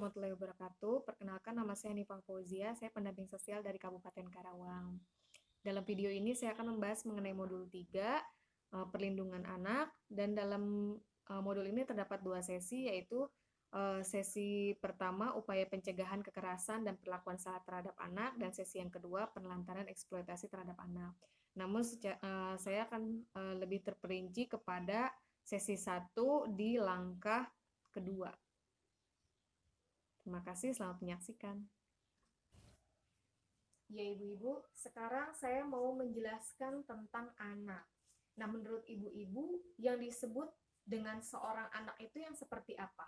warahmatullahi wabarakatuh. Perkenalkan nama saya Nifah Fauzia, saya pendamping sosial dari Kabupaten Karawang. Dalam video ini saya akan membahas mengenai modul 3, perlindungan anak, dan dalam modul ini terdapat 2 sesi, yaitu sesi pertama upaya pencegahan kekerasan dan perlakuan salah terhadap anak, dan sesi yang kedua penelantaran eksploitasi terhadap anak. Namun saya akan lebih terperinci kepada sesi 1 di langkah kedua. Terima kasih, selamat menyaksikan. Ya ibu-ibu, sekarang saya mau menjelaskan tentang anak. Nah, menurut ibu-ibu, yang disebut dengan seorang anak itu yang seperti apa?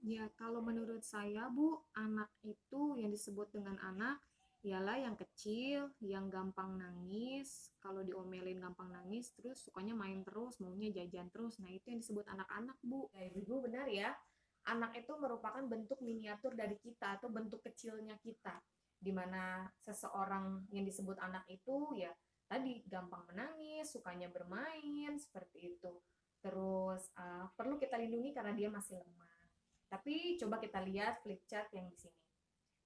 Ya, kalau menurut saya, Bu, anak itu yang disebut dengan anak ialah yang kecil, yang gampang nangis, kalau diomelin gampang nangis, terus sukanya main terus, maunya jajan terus. Nah, itu yang disebut anak-anak, Bu. Ya, ibu-ibu benar ya. Anak itu merupakan bentuk miniatur dari kita atau bentuk kecilnya kita, di mana seseorang yang disebut anak itu ya tadi gampang menangis, sukanya bermain, seperti itu. Terus perlu kita lindungi karena dia masih lemah. Tapi coba kita lihat flip chart yang di sini.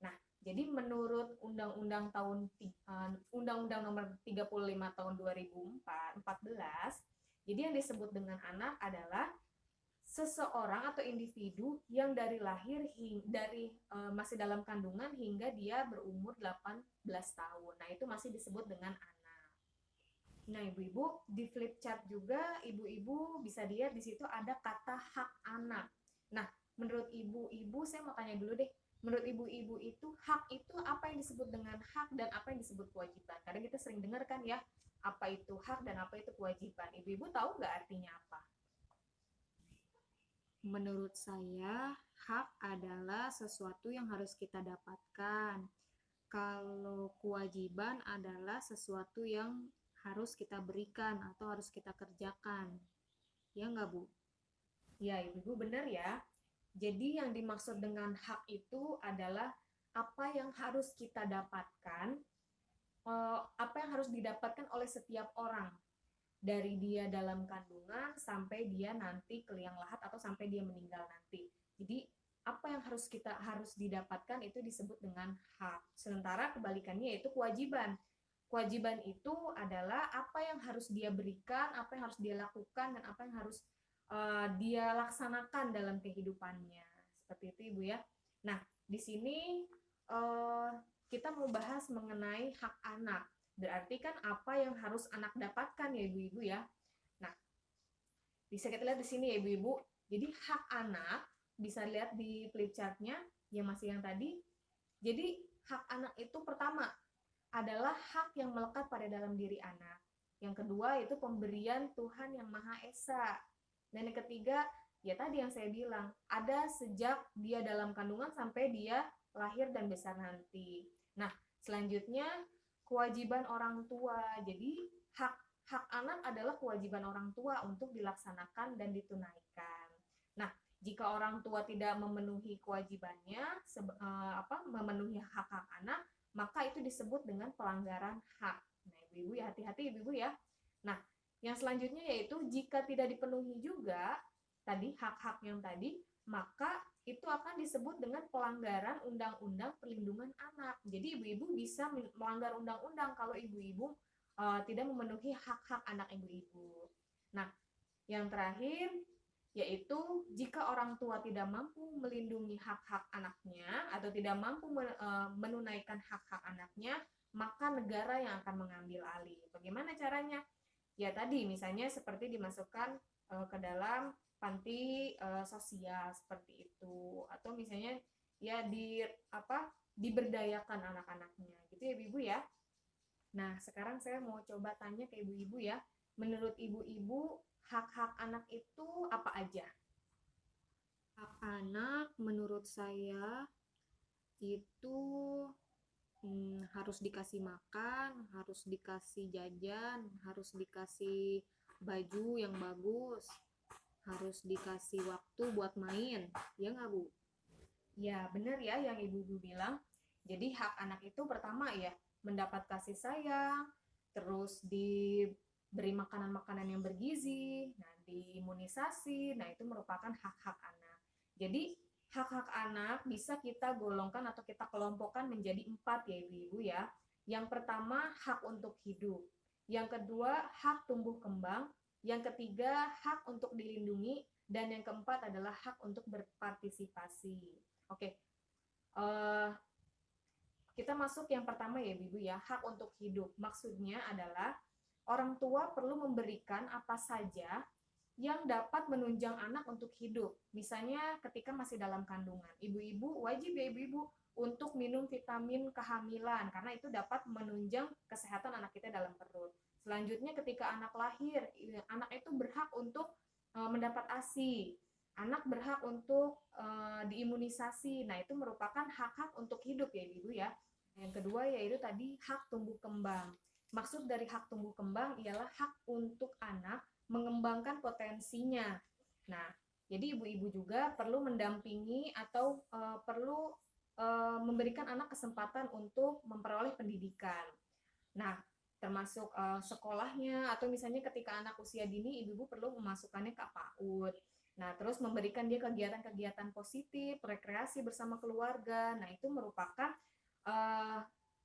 Nah, jadi menurut Undang-Undang Nomor 35 Tahun 2014, jadi yang disebut dengan anak adalah seseorang atau individu yang dari lahir masih dalam kandungan hingga dia berumur 18 tahun. Nah, itu masih disebut dengan anak. Nah, ibu-ibu, di flip chart juga ibu-ibu bisa lihat di situ ada kata hak anak. Nah, menurut ibu-ibu saya mau tanya dulu deh. Menurut ibu-ibu itu hak itu apa yang disebut dengan hak dan apa yang disebut kewajiban? Karena kita sering dengar kan ya, apa itu hak dan apa itu kewajiban. Ibu-ibu tahu nggak artinya apa? Menurut saya, hak adalah sesuatu yang harus kita dapatkan. Kalau kewajiban adalah sesuatu yang harus kita berikan atau harus kita kerjakan. Ya nggak, Bu? Ya, Ibu benar ya. Jadi yang dimaksud dengan hak itu adalah apa yang harus kita dapatkan, apa yang harus didapatkan oleh setiap orang dari dia dalam kandungan sampai dia nanti ke liang lahat atau sampai dia meninggal nanti. Jadi apa yang harus didapatkan itu disebut dengan hak. Sementara kebalikannya yaitu kewajiban. Kewajiban itu adalah apa yang harus dia berikan, apa yang harus dia lakukan, dan apa yang harus dia laksanakan dalam kehidupannya. Seperti itu, Ibu ya. Nah, di sini uh, kita mau bahas mengenai hak anak. Berarti kan apa yang harus anak dapatkan ya ibu-ibu ya. Nah, bisa kita lihat di sini ya ibu-ibu. Jadi hak anak bisa lihat di flip chartnya yang masih yang tadi. Jadi hak anak itu pertama adalah hak yang melekat pada dalam diri anak. Yang kedua itu pemberian Tuhan yang Maha Esa. Dan yang ketiga ya tadi yang saya bilang, ada sejak dia dalam kandungan sampai dia lahir dan besar nanti. Nah, selanjutnya kewajiban orang tua. Jadi hak hak anak adalah kewajiban orang tua untuk dilaksanakan dan ditunaikan. Nah, jika orang tua tidak memenuhi kewajibannya, memenuhi hak-hak anak, maka itu disebut dengan pelanggaran hak. Nah, ibu-ibu ya hati-hati ibu-ibu ya. Nah, yang selanjutnya yaitu jika tidak dipenuhi juga tadi hak-hak yang tadi, maka itu akan disebut dengan pelanggaran Undang-Undang Perlindungan Anak. Jadi ibu-ibu bisa melanggar undang-undang kalau ibu-ibu tidak memenuhi hak-hak anak ibu-ibu. Nah, yang terakhir yaitu jika orang tua tidak mampu melindungi hak-hak anaknya atau tidak mampu menunaikan hak-hak anaknya, maka negara yang akan mengambil alih. Bagaimana caranya? Ya tadi misalnya seperti dimasukkan ke dalam panti sosial seperti itu, atau misalnya ya diberdayakan anak-anaknya gitu ya ibu ya. Nah, sekarang saya mau coba tanya ke ibu-ibu ya. Menurut ibu-ibu, hak-hak anak itu apa aja? Hak anak menurut saya itu harus dikasih makan, harus dikasih jajan, harus dikasih baju yang bagus, harus dikasih waktu buat main. Ya nggak, Bu? Ya, benar ya yang ibu-ibu bilang. Jadi hak anak itu pertama ya, mendapat kasih sayang, terus diberi makanan-makanan yang bergizi, nah diimunisasi, nah itu merupakan hak-hak anak. Jadi hak-hak anak bisa kita golongkan atau kita kelompokkan menjadi 4 ya Ibu-Ibu ya. Yang pertama hak untuk hidup, yang kedua hak tumbuh kembang, yang ketiga hak untuk dilindungi, dan yang keempat adalah hak untuk berpartisipasi. Oke, kita masuk yang pertama ya Ibu ya, hak untuk hidup. Maksudnya adalah orang tua perlu memberikan apa saja yang dapat menunjang anak untuk hidup. Misalnya ketika masih dalam kandungan, ibu-ibu wajib ya ibu-ibu untuk minum vitamin kehamilan karena itu dapat menunjang kesehatan anak kita dalam perut. Selanjutnya ketika anak lahir, anak itu berhak untuk mendapat ASI. Anak berhak untuk diimunisasi. Nah, itu merupakan hak-hak untuk hidup ya ibu ya. Yang kedua yaitu tadi hak tumbuh kembang. Maksud dari hak tumbuh kembang ialah hak untuk anak mengembangkan potensinya. Nah, jadi ibu-ibu juga perlu mendampingi atau perlu memberikan anak kesempatan untuk memperoleh pendidikan. Nah, termasuk sekolahnya atau misalnya ketika anak usia dini, ibu-ibu perlu memasukkannya ke PAUD. Nah, terus memberikan dia kegiatan-kegiatan positif, rekreasi bersama keluarga. Nah, itu merupakan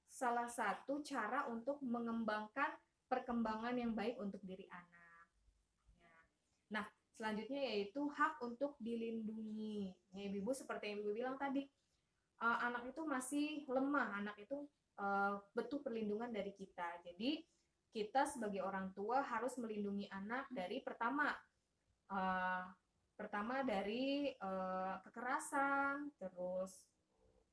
salah satu cara untuk mengembangkan perkembangan yang baik untuk diri anak. Nah, selanjutnya yaitu hak untuk dilindungi. Ya, ibu-ibu seperti yang ibu bilang tadi, anak itu masih lemah, anak itu butuh perlindungan dari kita. Jadi, kita sebagai orang tua harus melindungi anak dari pertama dari kekerasan, terus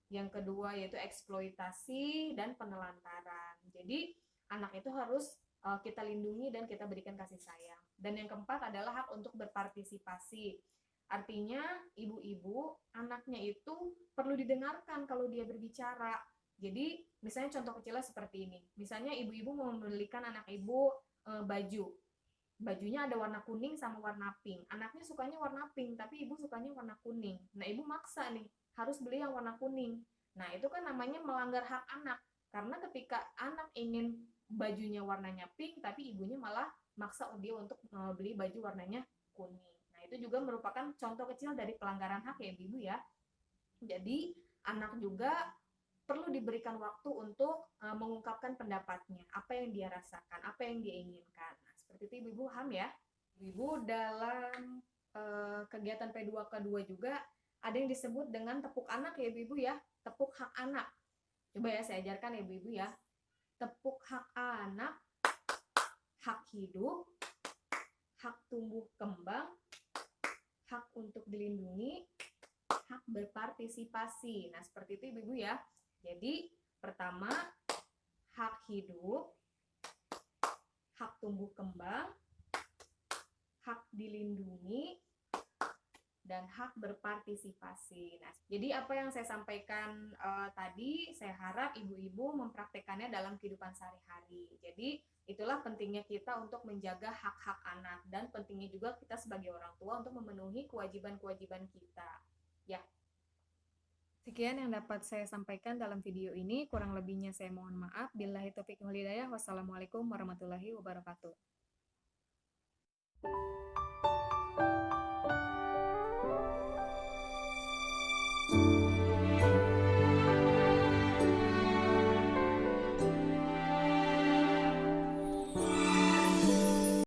yang kedua yaitu eksploitasi dan penelantaran. Jadi, anak itu harus kita lindungi dan kita berikan kasih sayang. Dan yang keempat adalah hak untuk berpartisipasi. Artinya ibu-ibu anaknya itu perlu didengarkan kalau dia berbicara. Jadi misalnya contoh kecilnya seperti ini. Misalnya ibu-ibu mau membelikan anak ibu baju. Bajunya ada warna kuning sama warna pink. Anaknya sukanya warna pink, tapi ibu sukanya warna kuning. Nah, ibu maksa nih, harus beli yang warna kuning. Nah, itu kan namanya melanggar hak anak. Karena ketika anak ingin bajunya warnanya pink, tapi ibunya malah maksa dia untuk beli baju warnanya kuning. Nah, itu juga merupakan contoh kecil dari pelanggaran hak ya ibu ya. Jadi, anak juga perlu diberikan waktu untuk mengungkapkan pendapatnya, apa yang dia rasakan, apa yang dia inginkan. Nah, seperti itu ibu-ibu paham ya. Ibu dalam kegiatan P2K2 juga ada yang disebut dengan tepuk anak ya ibu-ibu ya, tepuk hak anak. Coba ya saya ajarkan ya ibu-ibu ya. Tepuk hak anak, hak hidup, hak tumbuh kembang, hak untuk dilindungi, hak berpartisipasi. Nah, seperti itu ibu-ibu ya. Jadi, pertama, hak hidup, hak tumbuh kembang, hak dilindungi, dan hak berpartisipasi. Nah, jadi apa yang saya sampaikan tadi, saya harap ibu-ibu mempraktekannya dalam kehidupan sehari-hari. Jadi, itulah pentingnya kita untuk menjaga hak-hak anak dan pentingnya juga kita sebagai orang tua untuk memenuhi kewajiban-kewajiban kita. Ya. Sekian yang dapat saya sampaikan dalam video ini. Kurang lebihnya saya mohon maaf. Billahi taufiq wal hidayah. Wassalamualaikum warahmatullahi wabarakatuh.